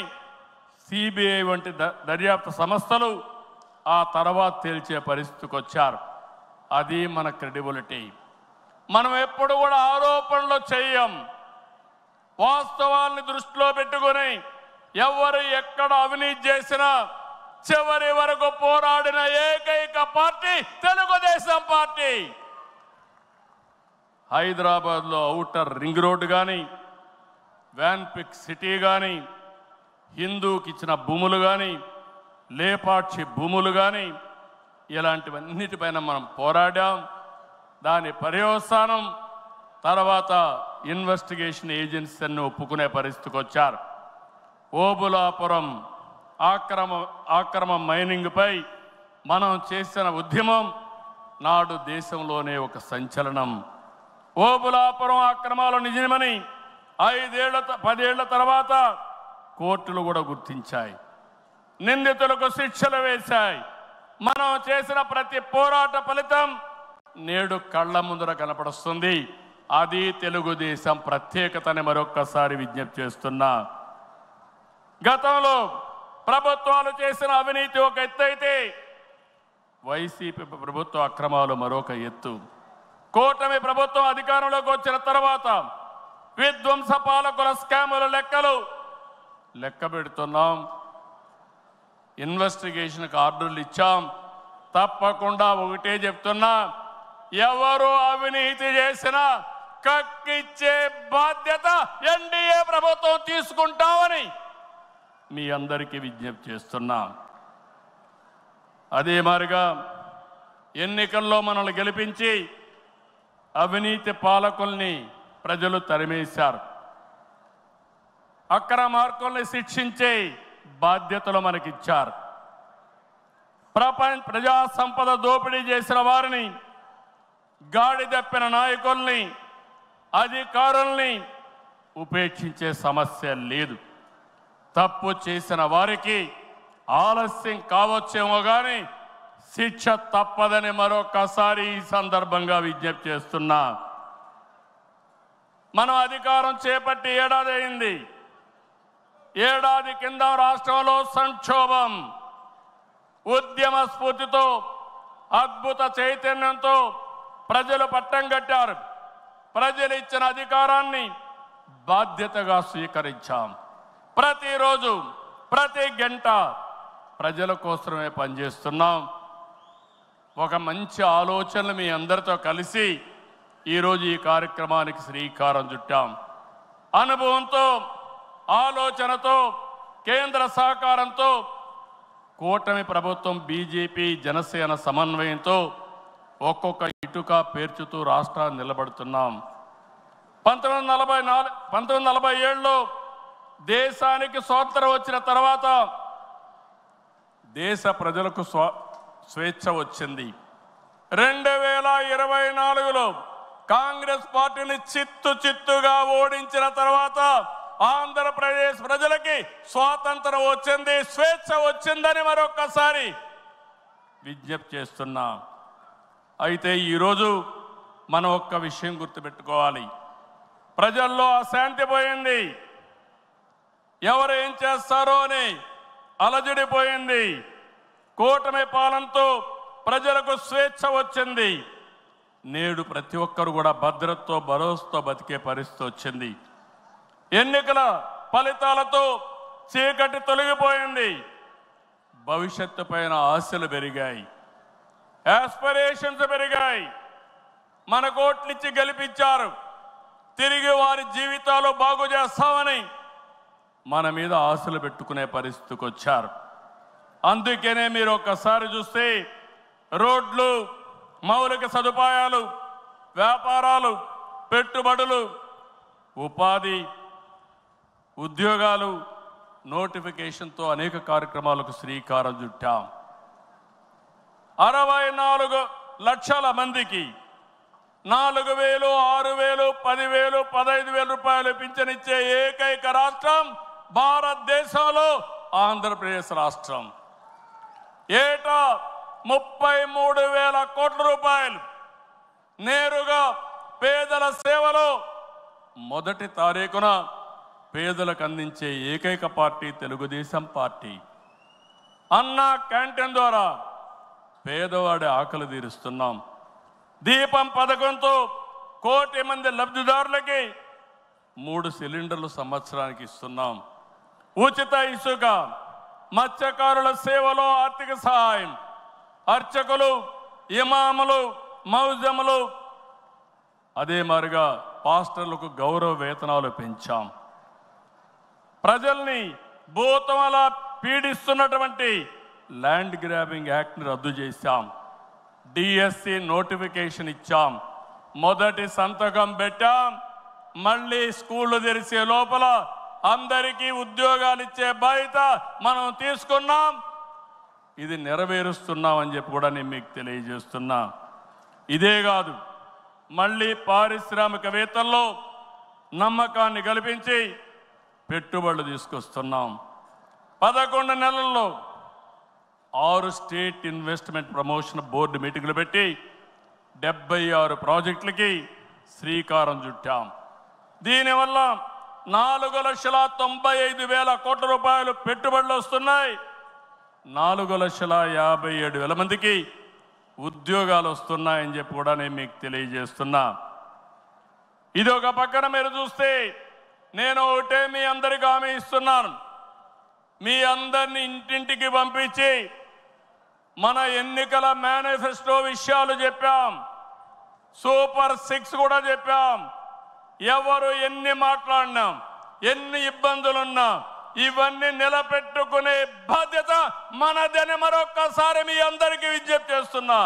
సిబిఐ వంటి దర్యాప్తు సంస్థలు ఆ తర్వాత తేల్చే పరిస్థితికి వచ్చారు. అది మన క్రెడిబిలిటీ. మనం ఎప్పుడు కూడా ఆరోపణలు చేయం, వాస్తవాల్ని దృష్టిలో పెట్టుకొని ఎవరు ఎక్కడ అవినీతి చేసినా చివరి వరకు పోరాడిన ఏకైక పార్టీ తెలుగుదేశం పార్టీ. హైదరాబాద్లో ఔటర్ రింగ్ రోడ్డు కానీ, వ్యాన్పిక్ సిటీ కానీ, హిందూకి ఇచ్చిన భూములు కానీ, లేపాక్షి భూములు కానీ, ఇలాంటివన్నిటిపైన మనం పోరాడాం. దాని పర్యవసానం తర్వాత ఇన్వెస్టిగేషన్ ఏజెన్సీని ఒప్పుకునే పరిస్థితికి వచ్చారు. ఓబులాపురం ఆక్రమ మైనింగ్పై మనం చేసిన ఉద్యమం నాడు దేశంలోనే ఒక సంచలనం. ఓబులాపురం అక్రమాలు నిజమని 10 ఏళ్ల తర్వాత కోర్టులు కూడా గుర్తించాయి, నిందితులకు శిక్షలు వేశాయి. మనం చేసిన ప్రతి పోరాట ఫలితం నేడు కళ్ళ ముందర కనపడుస్తుంది. అది తెలుగుదేశం ప్రత్యేకతని మరొక్కసారి విజ్ఞప్తి చేస్తున్నా. గతంలో ప్రభుత్వాలు చేసిన అవినీతి ఒక ఎత్తు అయితే వైసీపీ ప్రభుత్వ అక్రమాలు మరొక ఎత్తు. కూటమి ప్రభుత్వం అధికారంలోకి వచ్చిన తర్వాత విధ్వంస పాలకుల స్కాముల లెక్క పెడుతున్నాం. ఇన్వెస్టిగేషన్కి ఆర్డర్లు ఇచ్చాం. తప్పకుండా ఒకటే చెప్తున్నా, ఎవరు అవినీతి చేసినా కక్కిచ్చే బాధ్యత ఎన్డీఏ ప్రభుత్వం తీసుకుంటామని మీ అందరికీ విజ్ఞప్తి చేస్తున్నా. అదే మాదిరిగా ఎన్నికల్లో మనల్ని గెలిపించి అవినీతి పాలకుల్ని ప్రజలు తరిమేశారు. అక్రమార్కుల్ని శిక్షించే బాధ్యతలు మనకిచ్చారు. ప్రజా సంపద దోపిడీ చేసిన వారిని, గాడి తప్పిన నాయకుల్ని, అధికారుల్ని ఉపేక్షించే సమస్య లేదు. తప్పు చేసిన వారికి ఆలస్యం కావచ్చేమో కానీ శిక్ష తప్పదని మరొకసారి ఈ సందర్భంగా విజ్ఞప్తి చేస్తున్నా. మనం అధికారం చేపట్టి ఏడాది అయింది. ఏడాది కింద రాష్ట్రంలో సంక్షోభం, ఉద్యమ స్ఫూర్తితో, అద్భుత చైతన్యంతో ప్రజలు పట్టం కట్టారు. ప్రజలు ఇచ్చిన అధికారాన్ని బాధ్యతగా స్వీకరించాం. ప్రతిరోజు ప్రతి గంట ప్రజల కోసమే పనిచేస్తున్నాం. ఒక మంచి ఆలోచనలు మీ అందరితో కలిసి ఈరోజు ఈ కార్యక్రమానికి శ్రీకారం చుట్టాం. అనుభవంతో, ఆలోచనతో, కేంద్ర సహకారంతో కూటమి ప్రభుత్వం బీజేపీ జనసేన సమన్వయంతో ఒక్కొక్క ఇటుక పేర్చుతూ రాష్ట్రాన్ని నిలబడుతున్నాం. 1947లో దేశానికి స్వాతంత్రం వచ్చిన తర్వాత దేశ ప్రజలకు స్వేచ్ఛ వచ్చింది. 2024లో కాంగ్రెస్ పార్టీని చిత్తుగా ఓడించిన తర్వాత ఆంధ్రప్రదేశ్ ప్రజలకి స్వాతంత్రం వచ్చింది, స్వేచ్ఛ వచ్చిందని మరొక్కసారి విజ్ఞప్తి చేస్తున్నా. అయితే ఈరోజు మనం ఒక్క విషయం గుర్తుపెట్టుకోవాలి. ప్రజల్లో అశాంతి పోయింది, ఎవరు ఏం చేస్తారో అని అలజడిపోయింది. కూటమి పాలనతో ప్రజలకు స్వేచ్ఛ వచ్చింది. నేడు ప్రతి ఒక్కరు కూడా భద్రతతో, భరోసాతో బతికే పరిస్థితి వచ్చింది. ఎన్నికల ఫలితాలతో చీకటి తొలగిపోయింది. భవిష్యత్తు పైన ఆశలు పెరిగాయి, ఆస్పిరేషన్స్ పెరిగాయి. మన కోట్లిచ్చి గెలిపించారు, తిరిగి వారి జీవితాలు బాగు చేస్తామని మన మీద ఆశలు పెట్టుకునే పరిస్థితికి వచ్చారు. అందుకనే మీరు ఒక్కసారి చూస్తే రోడ్లు, మౌలిక సదుపాయాలు, వ్యాపారాలు, పెట్టుబడులు, ఉపాధి, ఉద్యోగాలు, నోటిఫికేషన్తో అనేక కార్యక్రమాలకు శ్రీకారం చుట్టాం. 64 లక్షల మందికి 4,000, 6,000, 10,000, 15,000 రూపాయలు పింఛనిచ్చే ఏకైక రాష్ట్రం భారతదేశంలో ఆంధ్రప్రదేశ్ రాష్ట్రం. ఏటా 33,000 కోట్ల రూపాయలు నేరుగా పేదల సేవలో మొదటి తారీఖున పేదలకు అందించే ఏకైక పార్టీ తెలుగుదేశం పార్టీ. అన్న క్యాంటీన్ ద్వారా పేదవాడి ఆకలి తీరుస్తున్నాం. దీపం పథకంతో 1,00,00,000 మంది లబ్ధిదారులకి 3 సిలిండర్లు సంవత్సరానికి ఇస్తున్నాం. ఉచిత ఇసుక, మత్స్యకారుల సేవలో ఆర్థిక సహాయం, అర్చకులు, ఇమాములు, మౌజములు, అదే మాదిరిగా పాస్టర్లకు గౌరవ వేతనాలు పెంచాం. ప్రజల్ని భూతమలా పీడిస్తున్నటువంటి ల్యాండ్ గ్రాబింగ్ యాక్ట్ని రద్దు చేశాం. డిఎస్సి నోటిఫికేషన్ ఇచ్చాం. మొదటి సంతకం పెట్టాం. మళ్ళీ స్కూళ్ళు తెరిచే లోపల అందరికీ ఉద్యోగాలు ఇచ్చే బాధ్యత మనం తీసుకున్నాం. ఇది నెరవేరుస్తున్నామని చెప్పి కూడా నేను మీకు తెలియజేస్తున్నా. ఇదే కాదు, మళ్ళీ పారిశ్రామికవేత్తల్లో నమ్మకాన్ని కల్పించి పెట్టుబడులు తీసుకొస్తున్నాం. 11 నెలల్లో 6 స్టేట్ ఇన్వెస్ట్మెంట్ ప్రమోషన్ బోర్డు మీటింగ్లు పెట్టి 76 ప్రాజెక్టులకి శ్రీకారం చుట్టాం. దీనివల్ల 4,95,000 కోట్ల రూపాయలు పెట్టుబడులు వస్తున్నాయి. 4,57,000 మందికి ఉద్యోగాలు వస్తున్నాయని చెప్పి కూడా నేను మీకు తెలియజేస్తున్నా. ఇది ఒక పక్కన మీరు చూస్తే, నేను ఒకటే మీ అందరికీ హామీ ఇస్తున్నాను. మీ అందరిని ఇంటింటికి పంపించి మన ఎన్నికల మేనిఫెస్టో విషయాలు చెప్పాం. సూపర్ 6 కూడా చెప్పాం. ఎవరు ఎన్ని మాట్లాడినా, ఎన్ని ఇబ్బందులున్నా ఇవన్నీ నిలబెట్టుకునే బాధ్యత మనదని మరొక్కసారి మీ అందరికీ విజ్ఞప్తి చేస్తున్నా.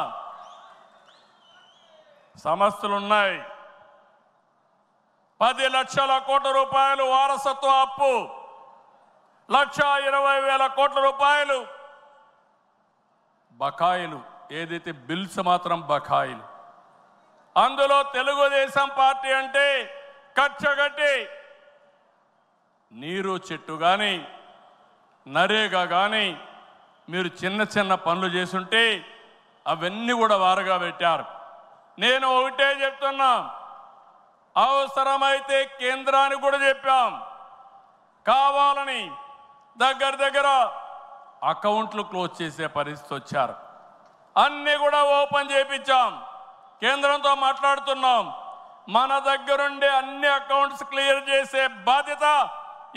సమస్యలు ఉన్నాయి. 10 లక్షల కోట్ల రూపాయలు వారసత్వ అప్పు, 1,20,000 కోట్ల రూపాయలు బకాయిలు, ఏదైతే బిల్స్ మాత్రం బకాయిలు. అందులో తెలుగుదేశం పార్టీ అంటే కచ్చగట్టి నీరు చెట్టు కానీ, నరేగా కానీ మీరు చిన్న చిన్న పనులు చేసుంటే అవన్నీ కూడా వారగా పెట్టారు. నేను ఒకటే చెప్తున్నా, అవసరమైతే కేంద్రానికి కూడా చెప్పాం. కావాలని దగ్గర అకౌంట్లు క్లోజ్ చేసే పరిస్థితి వచ్చారు. అన్నీ కూడా ఓపెన్ చేయించాం. కేంద్రంతో మాట్లాడుతున్నాం. మన దగ్గరుండే అన్ని అకౌంట్స్ క్లియర్ చేసే బాధ్యత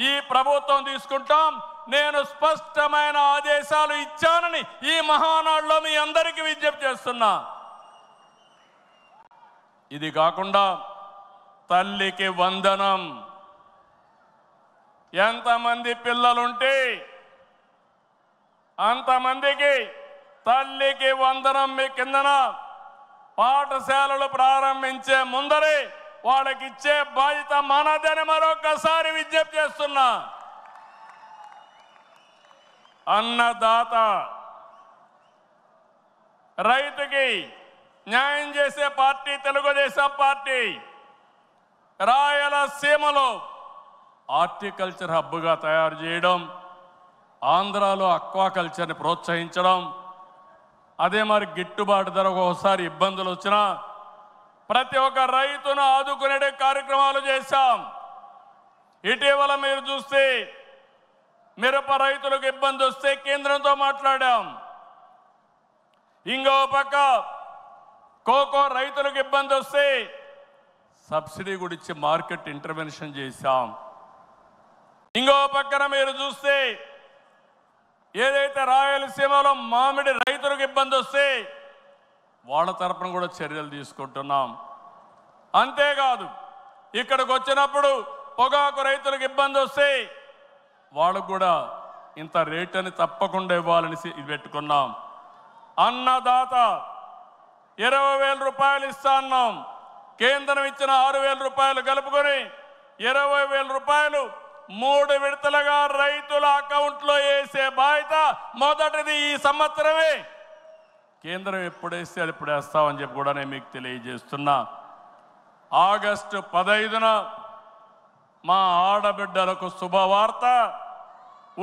ఈ ప్రభుత్వం తీసుకుంటాం. నేను స్పష్టమైన ఆదేశాలు ఇచ్చానని ఈ మహానాడులో మీ అందరికీ విజ్ఞప్తి చేస్తున్నా. ఇది కాకుండా తల్లికి వందనం, ఎంతమంది పిల్లలుంటే అంతమందికి తల్లికి వందనం మీ కిందన పాఠశాలలు ప్రారంభించే ముందరే వాళ్ళకి ఇచ్చే బాధ్యత మనదని మరొకసారి విజ్ఞప్తి చేస్తున్నా. అన్నదాత, రైతుకి న్యాయం చేసే పార్టీ తెలుగుదేశం పార్టీ. రాయలసీమలో హార్టికల్చర్ హబ్గా తయారు చేయడం, ఆంధ్రాలో అక్వాకల్చర్ని ప్రోత్సహించడం, అదే మరి గిట్టుబాటు ధర ఒకసారి ఇబ్బందులు వచ్చినా ప్రతి ఒక్క రైతును ఆదుకునే కార్యక్రమాలు చేశాం. ఇటీవల మీరు చూస్తే మిరప రైతులకు ఇబ్బంది వస్తే కేంద్రంతో మాట్లాడాం. ఇంకో పక్క కోకో రైతులకు ఇబ్బంది వస్తే సబ్సిడీ కూడా ఇచ్చి మార్కెట్ ఇంటర్వెన్షన్ చేశాం. ఇంకో పక్కన మీరు చూస్తే ఏదైతే రాయలసీమలో మామిడి రైతులకు ఇబ్బంది వస్తే వాళ్ళ తరపున కూడా చర్యలు తీసుకుంటున్నాం. అంతేకాదు, ఇక్కడికి వచ్చినప్పుడు పొగాకు రైతులకు ఇబ్బంది వస్తే వాళ్ళకు కూడా ఇంత రేట్ అని తప్పకుండా ఇవ్వాలని ఇది పెట్టుకున్నాం. అన్నదాత 20,000 రూపాయలు ఇస్తా అన్నాం. కేంద్రం ఇచ్చిన 6,000 రూపాయలు కలుపుకొని 20,000 రూపాయలు 3 విడతలుగా రైతుల అకౌంట్లో వేసే బాధ్యత మొదటిది ఈ సంవత్సరమే. కేంద్రం ఎప్పుడు వేస్తే అది ఇప్పుడు వేస్తామని చెప్పి కూడా నేను మీకు తెలియజేస్తున్నా. ఆగస్టు 15న మా ఆడబిడ్డలకు శుభవార్త,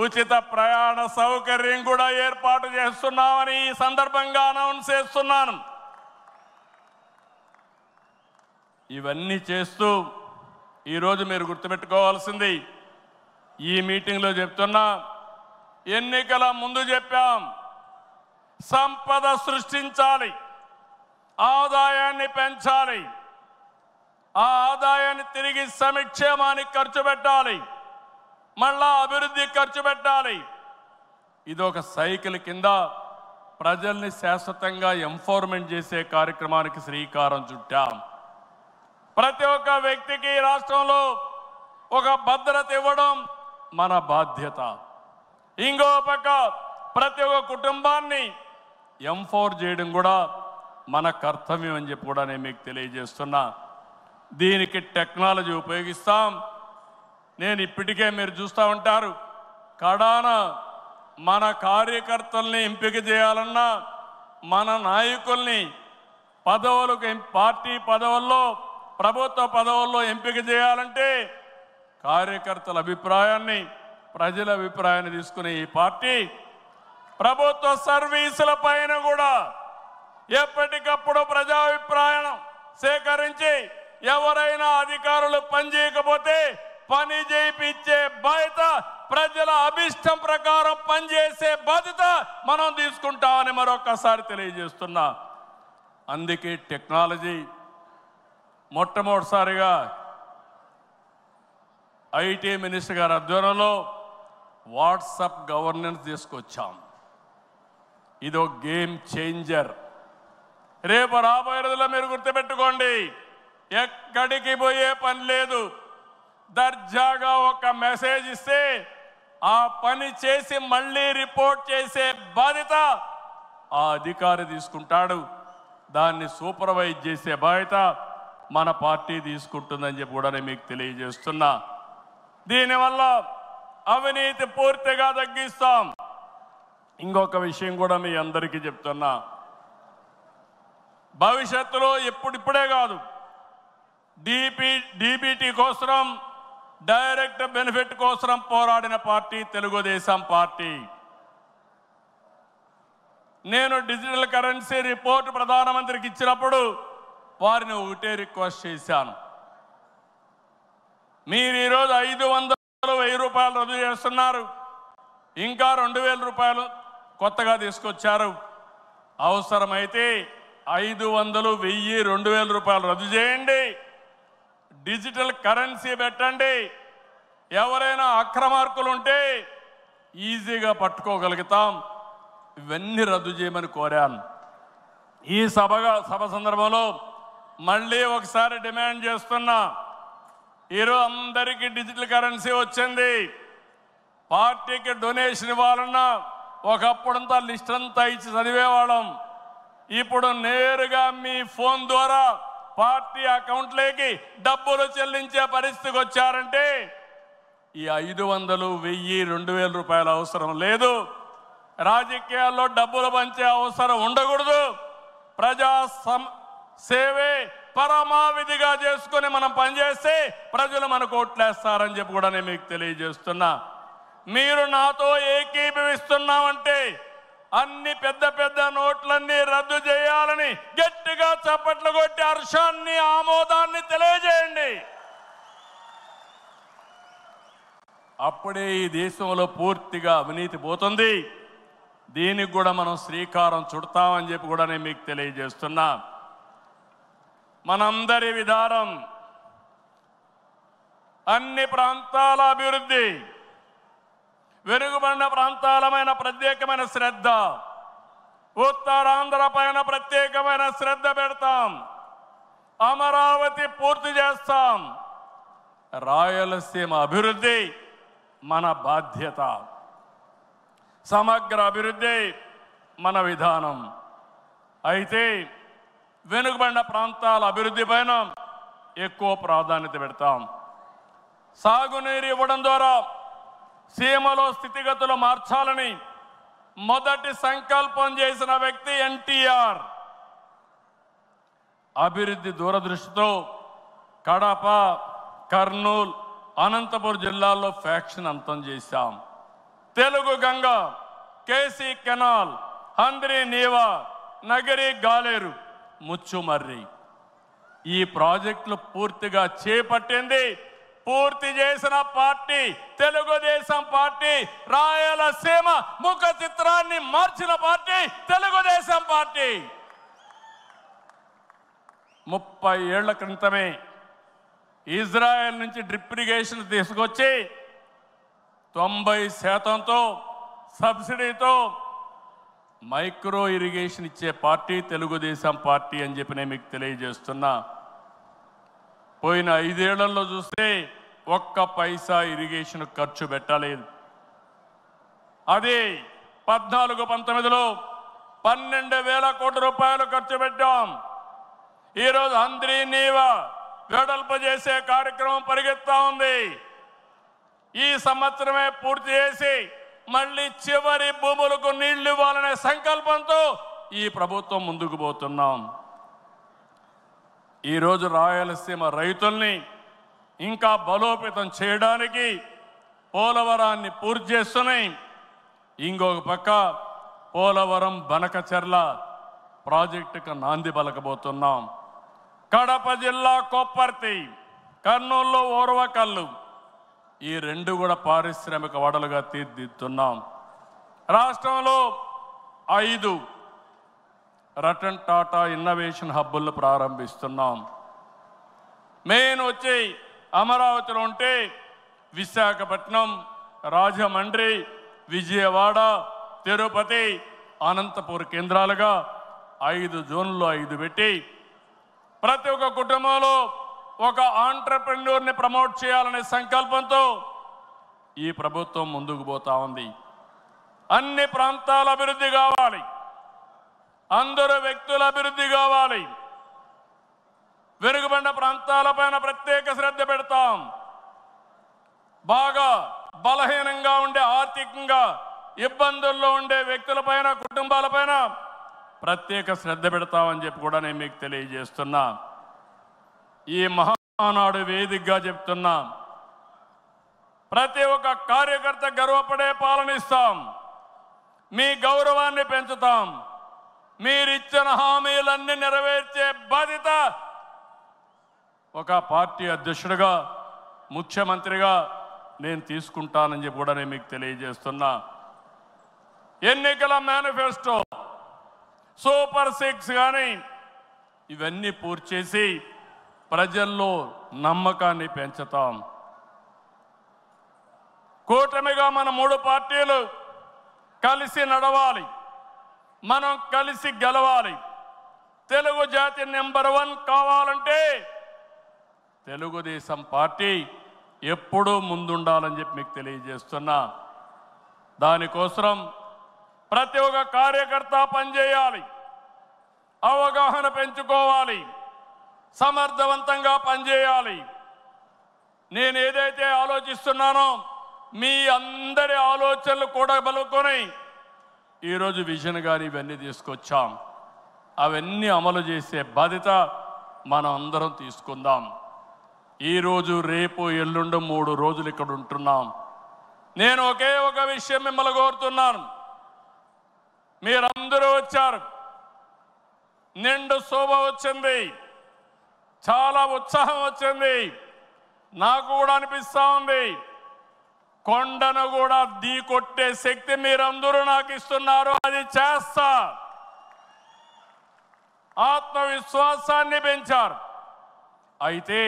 ఉచిత ప్రయాణ సౌకర్యం కూడా ఏర్పాటు చేస్తున్నామని ఈ సందర్భంగా అనౌన్స్ చేస్తున్నాను. ఇవన్నీ చేస్తూ ఈరోజు మీరు గుర్తుపెట్టుకోవాల్సింది, ఈ మీటింగ్లో చెప్తున్నా, ఎన్నికల ముందు చెప్పాం, సంపద సృష్టించాలి, ఆదాయాన్ని పెంచాలి, ఆ ఆదాయాన్ని తిరిగి సంక్షేమానికి ఖర్చు పెట్టాలి, మళ్ళా అభివృద్ధికి ఖర్చు పెట్టాలి. ఇది ఒక సైకిల్ కింద ప్రజల్ని శాశ్వతంగా ఎంపవర్మెంట్ చేసే కార్యక్రమానికి శ్రీకారం చుట్టాం. ప్రతి ఒక్క వ్యక్తికి రాష్ట్రంలో ఒక భద్రత ఇవ్వడం మన బాధ్యత. ఇంకో పక్క ప్రతి ఒక్క కుటుంబాన్ని ఎంపవర్ చేయడం కూడా మన కర్తవ్యం అని చెప్పి కూడా నేను మీకు తెలియజేస్తున్నా. దీనికి టెక్నాలజీ ఉపయోగిస్తాం. నేను ఇప్పటికే మీరు చూస్తూ ఉంటారు, కడాన మన కార్యకర్తల్ని ఎంపిక చేయాలన్నా, మన నాయకుల్ని పదవులకు పార్టీ పదవుల్లో ప్రభుత్వ పదవుల్లో ఎంపిక చేయాలంటే కార్యకర్తల అభిప్రాయాన్ని, ప్రజల అభిప్రాయాన్ని తీసుకునే ఈ పార్టీ ప్రభుత్వ సర్వీసుల పైన కూడా ఎప్పటికప్పుడు ప్రజాభిప్రాయం సేకరించి ఎవరైనా అధికారులు పనిచేయకపోతే పని చేయించే బాధ్యత, ప్రజల అభిష్టం ప్రకారం పనిచేసే బాధ్యత మనం తీసుకుంటామని మరొకసారి తెలియజేస్తున్నా. అందుకే టెక్నాలజీ మొట్టమొదటిసారిగా ఐటీ మినిస్టర్ గారి ఆధ్వర్యంలో వాట్సాప్ గవర్నెన్స్ తీసుకొచ్చాం. ఇదో గేమ్ చేంజర్. రేపు రాబోయే రోజుల్లో మీరు గుర్తుపెట్టుకోండి, ఎక్కడికి పోయే పని లేదు. దర్జాగా ఒక మెసేజ్ ఇస్తే ఆ పని చేసి మళ్ళీ రిపోర్ట్ చేసే బాధ్యత ఆ అధికారి తీసుకుంటాడు. దాన్ని సూపర్వైజ్ చేసే బాధ్యత మన పార్టీ తీసుకుంటుందని చెప్పి కూడా నేను మీకు తెలియజేస్తున్నా. దీనివల్ల అవినీతి పూర్తిగా తగ్గిస్తాం. ఇంకొక విషయం కూడా మీ అందరికీ చెప్తున్నా, భవిష్యత్తులో ఇప్పుడే కాదు, డీబీటీ కోసం, డైరెక్ట్ బెనిఫిట్ కోసం పోరాడిన పార్టీ తెలుగుదేశం పార్టీ. నేను డిజిటల్ కరెన్సీ రిపోర్ట్ ప్రధానమంత్రికి ఇచ్చినప్పుడు వారిని ఒకటే రిక్వెస్ట్ చేశాను, మీరు ఈరోజు 500, 1000 రూపాయలు రద్దు చేస్తున్నారు, ఇంకా 2000 రూపాయలు కొత్తగా తీసుకొచ్చారు. అవసరమైతే 500, 1000, 2000 రూపాయలు రద్దు చేయండి, డిజిటల్ కరెన్సీ పెట్టండి. ఎవరైనా అక్రమార్కులు ఉంటే ఈజీగా పట్టుకోగలుగుతాం. ఇవన్నీ రద్దు చేయమని కోరాను. ఈ సభ సందర్భంలో మళ్ళీ ఒకసారి డిమాండ్ చేస్తున్నా, ఈరోజు అందరికీ డిజిటల్ కరెన్సీ వచ్చింది. పార్టీకి డొనేషన్ ఇవ్వాలన్నా ఒకప్పుడంతా లిస్ట్ అంతా ఇచ్చి చదివేవాళ్ళం. ఇప్పుడు నేరుగా మీ ఫోన్ ద్వారా పార్టీ అకౌంట్లోకి డబ్బులు చెల్లించే పరిస్థితికి వచ్చారంటే ఈ 500, 1000, 2000 రూపాయల అవసరం లేదు. రాజకీయాల్లో డబ్బులు పంచే అవసరం ఉండకూడదు. ప్రజా సేవే పరమావిధిగా చేసుకుని మనం పనిచేస్తే ప్రజలు మనకు ఓట్లేస్తారని చెప్పి కూడా నేను మీకు తెలియజేస్తున్నా. మీరు నాతో ఏకీభవిస్తున్నామంటే అన్ని పెద్ద నోట్లన్నీ రద్దు చేయాలని గట్టిగా చప్పట్లు కొట్టి హర్షాన్ని, ఆమోదాన్ని తెలియజేయండి. అప్పుడే ఈ దేశంలో పూర్తిగా అవినీతి పోతుంది. దీనికి కూడా మనం శ్రీకారం చుడతామని చెప్పి కూడా నేను మీకు తెలియజేస్తున్నా. మనందరి విధానం అన్ని ప్రాంతాల అభివృద్ధి, వెనుకబడిన ప్రాంతాలమైన ప్రత్యేకమైన శ్రద్ధ, ఉత్తరాంధ్ర పైన ప్రత్యేకమైన శ్రద్ధ పెడతాం. అమరావతి పూర్తి చేస్తాం. రాయలసీమ అభివృద్ధి మన బాధ్యత. సమగ్ర అభివృద్ధి మన విధానం. అయితే వెనుకబడిన ప్రాంతాల అభివృద్ధి పైన ఎక్కువ ప్రాధాన్యత పెడతాం. సాగునీరు ఇవ్వడం ద్వారా సీమలో స్థితిగతులు మార్చాలని మొదటి సంకల్పం చేసిన వ్యక్తి ఎన్టీఆర్. అభివృద్ధి దూరదృష్టితో కడప, కర్నూలు, అనంతపురం జిల్లాల్లో ఫ్యాక్షన్ అంతం చేశాం. తెలుగు గంగ, కేసీ కెనాల్, హంద్రి నీవా, నగరి గాలేరు, ముచ్చుమర్రి ఈ ప్రాజెక్టులు పూర్తిగా చేపట్టింది, పూర్తి చేసిన పార్టీ తెలుగుదేశం పార్టీ. రాయలసీమ ముఖ చిత్రాన్ని మార్చిన పార్టీ తెలుగుదేశం పార్టీ. 30 ఏళ్ల క్రితమే ఇజ్రాయెల్ నుంచి డ్రిప్ ఇరిగేషన్ తీసుకొచ్చి 90%తో సబ్సిడీతో మైక్రో ఇరిగేషన్ ఇచ్చే పార్టీ తెలుగుదేశం పార్టీ అని చెప్పి నేను మీకు తెలియజేస్తున్నా. పోయిన 5 ఏళ్లలో చూస్తే ఒక్క పైసా ఇరిగేషన్ ఖర్చు పెట్టలేదు. అది 14-19లో 12,000 కోట్ల రూపాయలు ఖర్చు పెట్టాం. ఈరోజు అంద్రీ నీవ వెడల్పు చేసే కార్యక్రమం పరిగెత్తా ఉంది. ఈ సంవత్సరమే పూర్తి చేసి మళ్ళీ చివరి భూములకు నీళ్లు ఇవ్వాలనే సంకల్పంతో ఈ ప్రభుత్వం ముందుకు పోతున్నాం. ఈరోజు రాయలసీమ రైతుల్ని ఇంకా బలోపేతం చేయడానికి పోలవరాన్ని పూర్తి చేస్తున్నాయి. ఇంకొక పక్క పోలవరం బనకచెర్ల ప్రాజెక్టుకు నాంది పలకబోతున్నాం. కడప జిల్లా కొప్పర్తి, కర్నూలులో ఓర్వకల్లు, ఈ 2 కూడా పారిశ్రామిక వడలుగా తీర్చిదిద్దుతున్నాం. రాష్ట్రంలో 5 రతన్ టాటా ఇన్నోవేషన్ హబ్బులను ప్రారంభిస్తున్నాం. మెయిన్ వచ్చి అమరావతిలో ఉంటే విశాఖపట్నం, రాజమండ్రి, విజయవాడ, తిరుపతి, అనంతపూర్ కేంద్రాలుగా 5 జోన్లు 5 పెట్టి ప్రతి ఒక్క కుటుంబంలో ఒక ఆంట్రప్రెన్యూర్ని ప్రమోట్ చేయాలనే సంకల్పంతో ఈ ప్రభుత్వం ముందుకు పోతా ఉంది. అన్ని ప్రాంతాల అభివృద్ధి కావాలి, అందరూ వ్యక్తుల అభివృద్ధి కావాలి. వెనుకబడిన ప్రాంతాలపైన ప్రత్యేక శ్రద్ధ పెడతాం. బాగా బలహీనంగా ఉండే, ఆర్థికంగా ఇబ్బందుల్లో ఉండే వ్యక్తులపైన, కుటుంబాలపైన ప్రత్యేక శ్రద్ధ పెడతామని చెప్పి కూడా నేను మీకు తెలియజేస్తున్నా. ఈ మహానాడు వేదికగా చెప్తున్నా, ప్రతి ఒక్క కార్యకర్త గర్వపడే పాలనిస్తాం. మీ గౌరవాన్ని పెంచుతాం. మీరిచ్చిన హామీలన్నీ నెరవేర్చే బాధ్యత ఒక పార్టీ అధ్యక్షుడిగా, ముఖ్యమంత్రిగా నేను తీసుకుంటానని చెప్పి కూడా నేను మీకు తెలియజేస్తున్నా. ఎన్నికల మేనిఫెస్టో, సూపర్ 6 కానీ ఇవన్నీ పూర్తి చేసి ప్రజల్లో నమ్మకాన్ని పెంచుతాం. కూటమిగా మన 3 పార్టీలు కలిసి నడవాలి, మనం కలిసి గెలవాలి. తెలుగు జాతి నెంబర్ 1 కావాలంటే తెలుగుదేశం పార్టీ ఎప్పుడూ ముందుండాలని చెప్పి మీకు తెలియజేస్తున్నా. దానికోసం ప్రతి ఒక్క కార్యకర్త పనిచేయాలి, అవగాహన పెంచుకోవాలి, సమర్థవంతంగా పనిచేయాలి. నేను ఏదైతే ఆలోచిస్తున్నానో మీ అందరి ఆలోచనలు కూడా బలుకొని ఈరోజు విజన్ గాని ఇవన్నీ తీసుకొచ్చాం. అవన్నీ అమలు చేసే బాధ్యత మనం అందరం తీసుకుందాం. ఈరోజు, రేపు, ఎల్లుండి 3 రోజులు ఇక్కడ ఉంటున్నాం. నేను ఒకే ఒక విషయం మిమ్మల్ని కోరుతున్నాను. మీరందరూ వచ్చారు, నిండు శోభ వచ్చింది, చాలా ఉత్సాహం వచ్చింది. నాకు కూడా అనిపిస్తా ఉంది, కొండను కూడా ఢీ కొట్టే శక్తి మీరందరూ నాకు ఇస్తున్నారు. అది చేస్తా. ఆత్మవిశ్వాసాన్ని పెంచారు. అయితే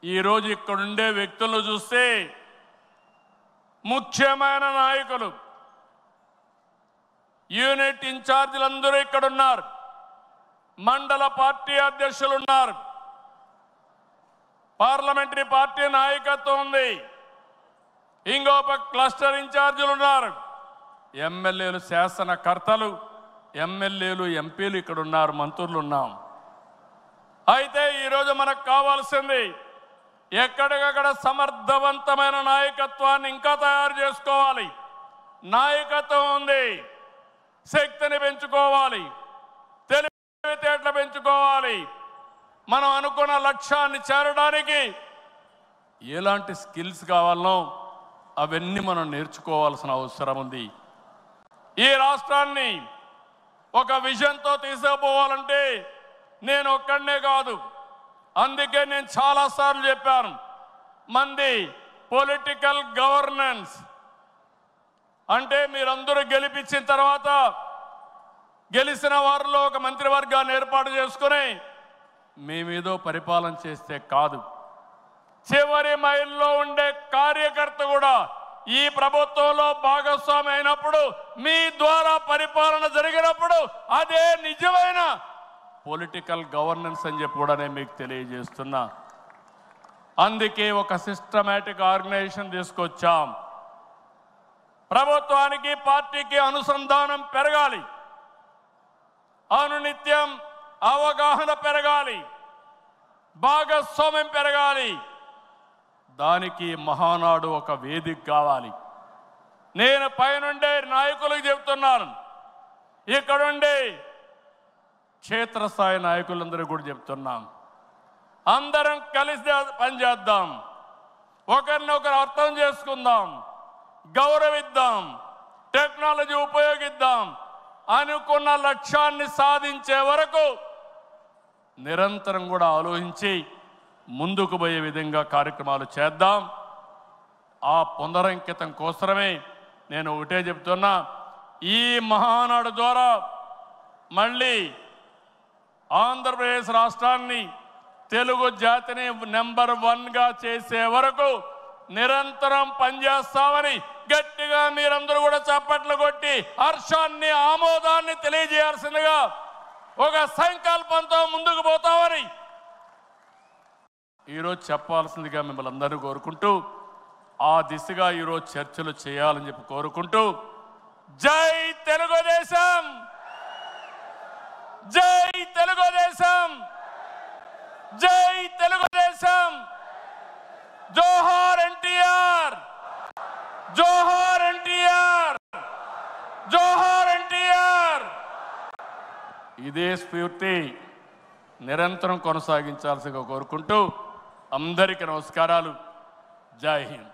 ఈరోజు ఇక్కడుండే వ్యక్తులను చూస్తే ముఖ్యమైన నాయకులు, యూనిట్ ఇన్ఛార్జీలందరూ ఇక్కడున్నారు, మండల పార్టీ అధ్యక్షులు ఉన్నారు, పార్లమెంటరీ పార్టీ నాయకత్వం ఉంది, ఇంకొక క్లస్టర్ ఇన్ఛార్జీలు ఉన్నారు, ఎమ్మెల్యేలు, శాసనకర్తలు, ఎమ్మెల్యేలు, ఎంపీలు ఇక్కడ ఉన్నారు, మంత్రులు ఉన్నాం. అయితే ఈరోజు మనకు కావాల్సింది ఎక్కడికక్కడ సమర్థవంతమైన నాయకత్వాన్ని ఇంకా తయారు చేసుకోవాలి. నాయకత్వం ఉంది, శక్తిని పెంచుకోవాలి, తెలివితేటలు పెంచుకోవాలి. మనం అనుకున్న లక్ష్యాన్ని చేరడానికి ఎలాంటి స్కిల్స్ కావాలనో అవన్నీ మనం నేర్చుకోవాల్సిన అవసరం ఉంది. ఈ రాష్ట్రాన్ని ఒక విజన్తో తీసుకుపోవాలంటే నేను ఒక్కడనే కాదు. అందుకే నేను చాలాసార్లు చెప్పాను, మంది పొలిటికల్ గవర్నెన్స్ అంటే మీరందరూ గెలిపించిన తర్వాత గెలిచిన వారిలో ఒక మంత్రివర్గాన్ని ఏర్పాటు చేసుకుని మేమేదో పరిపాలన చేస్తే కాదు, చివరి మైల్లో ఉండే కార్యకర్త కూడా ఈ ప్రభుత్వంలో భాగస్వామి అయినప్పుడు, మీ ద్వారా పరిపాలన జరిగినప్పుడు అదే నిజమైన పొలిటికల్ గవర్నెన్స్ అని చెప్పి కూడా నేను మీకు తెలియజేస్తున్నా. అందుకే ఒక సిస్టమేటిక్ ఆర్గనైజేషన్ తీసుకొచ్చాం. ప్రభుత్వానికి పార్టీకి అనుసంధానం పెరగాలి, అనునిత్యం అవగాహన పెరగాలి, భాగస్వామ్యం పెరగాలి. దానికి మహానాడు ఒక వేదిక కావాలి. నేను పైనుండే నాయకులకు చెప్తున్నాను, ఇక్కడుండే క్షేత్రస్థాయి నాయకులందరూ కూడా చెప్తున్నాం, అందరం కలిసి పనిచేద్దాం, ఒకరినొకరు అర్థం చేసుకుందాం, గౌరవిద్దాం, టెక్నాలజీ ఉపయోగిద్దాం. అనుకున్న లక్ష్యాన్ని సాధించే వరకు నిరంతరం కూడా ఆలోచించి ముందుకు పోయే విధంగా కార్యక్రమాలు చేద్దాం. ఆ పునరంకితం కోసమే నేను ఒకటే చెప్తున్నా, ఈ మహానాడు ద్వారా మళ్ళీ ఆంధ్రప్రదేశ్ రాష్ట్రాన్ని, తెలుగు జాతిని నెంబర్ 1గా చేసే వరకు నిరంతరం పనిచేస్తామని గట్టిగా మీరందరూ కూడా చప్పట్లు కొట్టి హర్షాన్ని, ఆమోదాన్ని తెలియజేయాల్సిందిగా ఒక సంకల్పంతో ముందుకు పోతామని ఈరోజు చెప్పాల్సిందిగా మిమ్మల్ని అందరూ కోరుకుంటూ, ఆ దిశగా ఈరోజు చర్చలు చేయాలని చెప్పి కోరుకుంటూ, జై తెలుగుదేశం, జై తెలుగుదేశం, జై తెలుగుదేశం, జోహార్ ఎన్టీఆర్, జోహార్ ఎన్టీఆర్, జోహార్ ఎన్టీఆర్. ఇదే స్ఫూర్తి నిరంతరం కొనసాగించాల్సిగా కోరుకుంటూ అందరికీ నమస్కారాలు. జై హింద్.